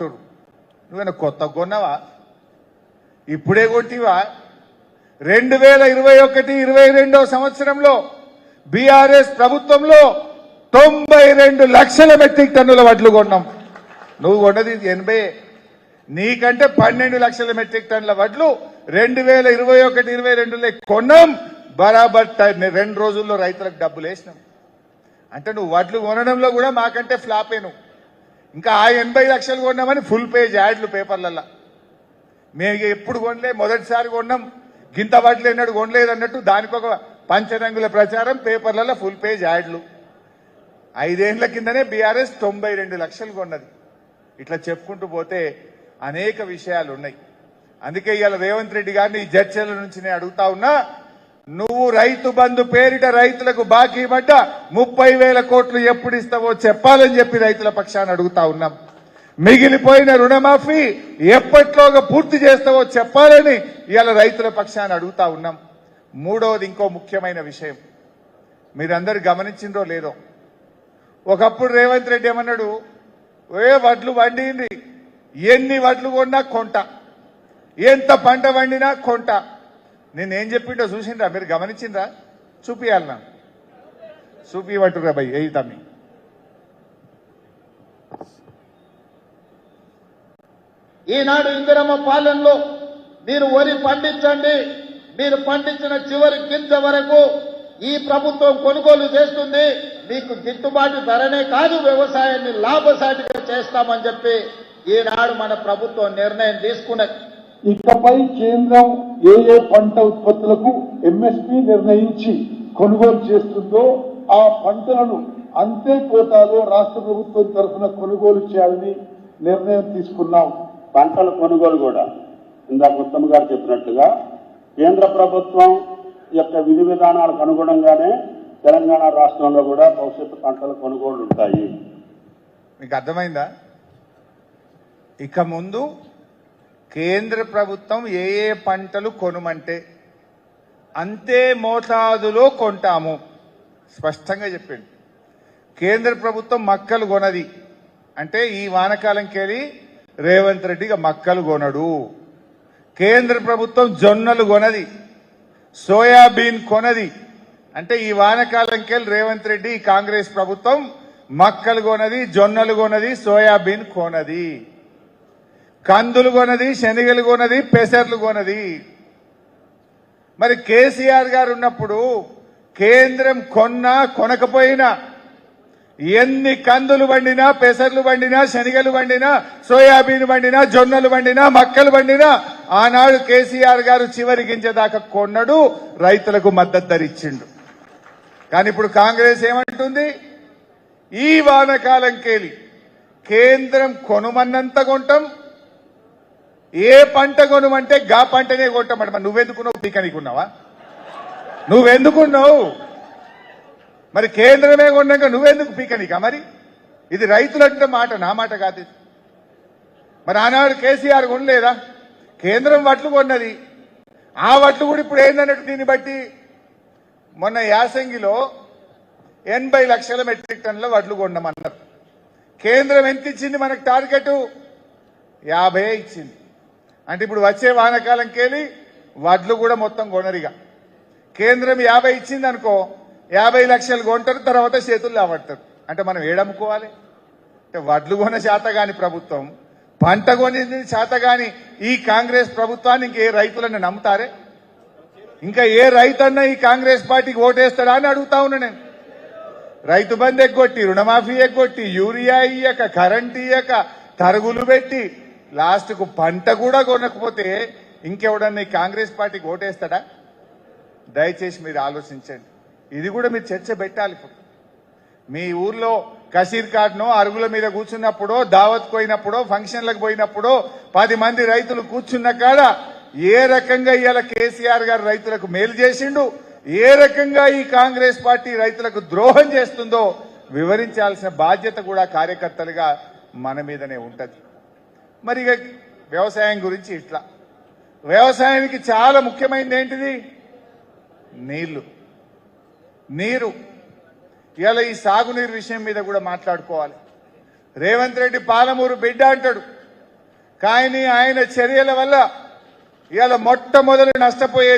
అంటారు. నువ్వేనా కొత్త కొన్నావా? ఇప్పుడే కొట్టివా? 2021-22 సంవత్సరంలో బీఆర్ఎస్ ప్రభుత్వంలో 92 లక్షల మెట్రిక్ టన్నుల వడ్లు కొన్నాం. నువ్వు కొన్నది 80. నీకంటే 12 లక్షల మెట్రిక్ టన్నుల వడ్లు 2021-22లో కొన్నాం. బరాబర్ 2 రోజుల్లో రైతులకు డబ్బులు వేసినాం. అంటే నువ్వు వడ్లు కొనడంలో కూడా మాకంటే ఫ్లాపే. నువ్వు ఇంకా ఆ 80 లక్షలు కొన్నామని ఫుల్ పేజ్ యాడ్లు పేపర్లల్లో. మేము ఎప్పుడు కొనలే, మొదటిసారి కొన్నాం, గింత వడ్లు ఎన్నడు కొనలేదు అన్నట్టు దానికి ఒక పంచరంగుల ప్రచారం, పేపర్లలో ఫుల్ పేజ్ యాడ్లు. 5 ఏళ్ల కిందనే బీఆర్ఎస్ 92 లక్షలు కొన్నది. ఇట్లా చెప్పుకుంటూ పోతే అనేక విషయాలు ఉన్నాయి. అందుకే ఇవాళ రేవంత్ రెడ్డి గారిని ఈ చర్చల నుంచి నేను అడుగుతా ఉన్నా, నువ్వు రైతు బంధు పేరిట రైతులకు బాకీ పడ్డ 30,000 కోట్లు ఎప్పుడు ఇస్తావో చెప్పాలని చెప్పి రైతుల పక్షాన్ని అడుగుతా ఉన్నాం. మిగిలిపోయిన రుణమాఫీ ఎప్పట్లోగా పూర్తి చేస్తావో చెప్పాలని ఇవాళ రైతుల పక్షాన్ని అడుగుతా ఉన్నాం. మూడవది ఇంకో ముఖ్యమైన విషయం మీరందరూ గమనించిందో లేదో, ఒకప్పుడు రేవంత్ రెడ్డి ఏమన్నాడు, వడ్లు వండింది, ఎన్ని వడ్లు కొన్నా కొంట, ఎంత పంట వండినా కొంట. నేనేం చెప్పిండో చూసిండ్రా? మీరు గమనించిండ్రా? చూపియాలన్నా చూపివట్టురా భయ్ ఏ తమ్మి. ఈనాడు ఇందిరమ్మ పాలనలో మీరు వరి పండించండి, మీరు పండించిన చివరి గింజ వరకు ఈ ప్రభుత్వం కొనుగోలు చేస్తుంది, మీకు గిట్టుబాటు ధరనే కాదు వ్యవసాయాన్ని లాభసాటిగా చేస్తామని చెప్పి ఈనాడు మన ప్రభుత్వం నిర్ణయం తీసుకున్నది. ఇకపై కేంద్రం ఏ ఏ పంట ఉత్పత్తులకు ఎంఎస్పీ నిర్ణయించి కొనుగోలు చేస్తుందో ఆ పంటలను అంతే కోటాలో రాష్ట్ర ప్రభుత్వం తరఫున కొనుగోలు చేయాలని నిర్ణయం తీసుకున్నాం. పంటల కొనుగోలు కూడా ఇందాక ఉత్తమ్ గారు చెప్పినట్టుగా కేంద్ర ప్రభుత్వం యొక్క విధి విధానాలకు అనుగుణంగానే తెలంగాణ రాష్ట్రంలో కూడా భవిష్యత్తు పంటల కొనుగోలు ఉంటాయి. మీకు అర్థమైందా? ఇక ముందు కేంద్ర ప్రభుత్వం ఏ ఏ పంటలు కొనుమంటే అంతే మోతాదులో కొంటాము స్పష్టంగా చెప్పింది. కేంద్ర ప్రభుత్వం మక్కలు కొనది అంటే ఈ వానకాలంకెళ్ళి రేవంత్ రెడ్డిగా మక్కలు కొనడు. కేంద్ర ప్రభుత్వం జొన్నలు కొనది, సోయాబీన్ కొనది అంటే ఈ వానకాలంకెళ్ళి రేవంత్ రెడ్డి కాంగ్రెస్ ప్రభుత్వం మక్కలు కొనది, జొన్నలు కొనది, సోయాబీన్ కొనది, కందులు కొనది, శనగలు కొనది, పెసర్లు కొనది. మరి కేసీఆర్ గారు ఉన్నప్పుడు కేంద్రం కొన్నా కొనకపోయినా ఎన్ని కందులు వండినా, పెసర్లు వండినా, శనగలు వండినా, సోయాబీన్ వండినా, జొన్నలు వండినా, మక్కలు వండినా ఆనాడు కేసీఆర్ గారు చివరి గింజ దాకా కొన్నాడు, రైతులకు మద్దతు ధర ఇచ్చిండు. కానీ ఇప్పుడు కాంగ్రెస్ ఏమంటుంది, ఈ వానకాలంకెళ్ళి కేంద్రం కొనుమన్నంత కొంటాం, ఏ పంట కొనుమంటే గా పంటనే కొంటామంట. మరి నువ్వెందుకున్నావు? పీకనీకున్నావా? నువ్వెందుకున్నావు? మరి కేంద్రమే కొన్నాక నువ్వెందుకు పీకనీకా? మరి ఇది రైతులంటే మాట, నా మాట కాదు. మరి ఆనాడు కేసీఆర్ కొనలేదా? కేంద్రం వడ్లు కొన్నది, ఆ వడ్లు కూడా ఇప్పుడు ఏందన్నట్టు దీన్ని బట్టి మొన్న యాసంగిలో 80 లక్షల మెట్రిక్ టన్నుల వడ్లు కొన్నామన్నారు. కేంద్రం ఎంత ఇచ్చింది మనకు? టార్గెట్ 50 ఇచ్చింది. అంటే ఇప్పుడు వచ్చే వానకాలంకెళ్ళి వడ్లు కూడా మొత్తం కొనరిగా. కేంద్రం 50 ఇచ్చింది అనుకో, 50 లక్షలు కొంటారు, తర్వాత చేతులు లావడతారు. అంటే మనం ఏడమ్ముకోవాలి? అంటే వడ్లు కొన శాతగాని ప్రభుత్వం, పంట కొనింది శాతగాని ఈ కాంగ్రెస్ ప్రభుత్వాన్ని ఇంకే రైతులను నమ్ముతారే? ఇంకా ఏ రైతన్నా ఈ కాంగ్రెస్ పార్టీకి ఓటేస్తాడా అని అడుగుతా ఉన్నా నేను. రైతు బంధు ఎగ్గొట్టి, రుణమాఫీ ఎగ్గొట్టి, యూరియా ఇయ్యక, కరెంట్ ఇయ్యక, తరుగులు పెట్టి లాస్ట్కు పంట కూడా కొనకపోతే ఇంకెవడన్నా ఈ కాంగ్రెస్ పార్టీకి ఓటేస్తాడా? దయచేసి మీరు ఆలోచించండి. ఇది కూడా మీరు చర్చ పెట్టాలి. మీ ఊర్లో కషీర్ కార్డ్నో అరుగుల మీద కూర్చున్నప్పుడో, దావత్ పోయినప్పుడో, ఫంక్షన్లకు పోయినప్పుడో 10 మంది రైతులు కూర్చున్న కాడ ఏ రకంగా ఇవాళ కేసీఆర్ గారు రైతులకు మేలు చేసిండు, ఏ రకంగా ఈ కాంగ్రెస్ పార్టీ రైతులకు ద్రోహం చేస్తుందో వివరించాల్సిన బాధ్యత కూడా కార్యకర్తలుగా మన మీదనే ఉంటది. మరి ఇక వ్యవసాయం గురించి ఇట్లా, వ్యవసాయానికి చాలా ముఖ్యమైనది ఏంటిది? నీరు. ఇవాళ ఈ సాగునీరు విషయం మీద కూడా మాట్లాడుకోవాలి. రేవంత్ రెడ్డి పాలమూరు బిడ్డ అంటాడు, కానీ ఆయన చర్యల వల్ల ఇవాళ మొట్టమొదటి నష్టపోయే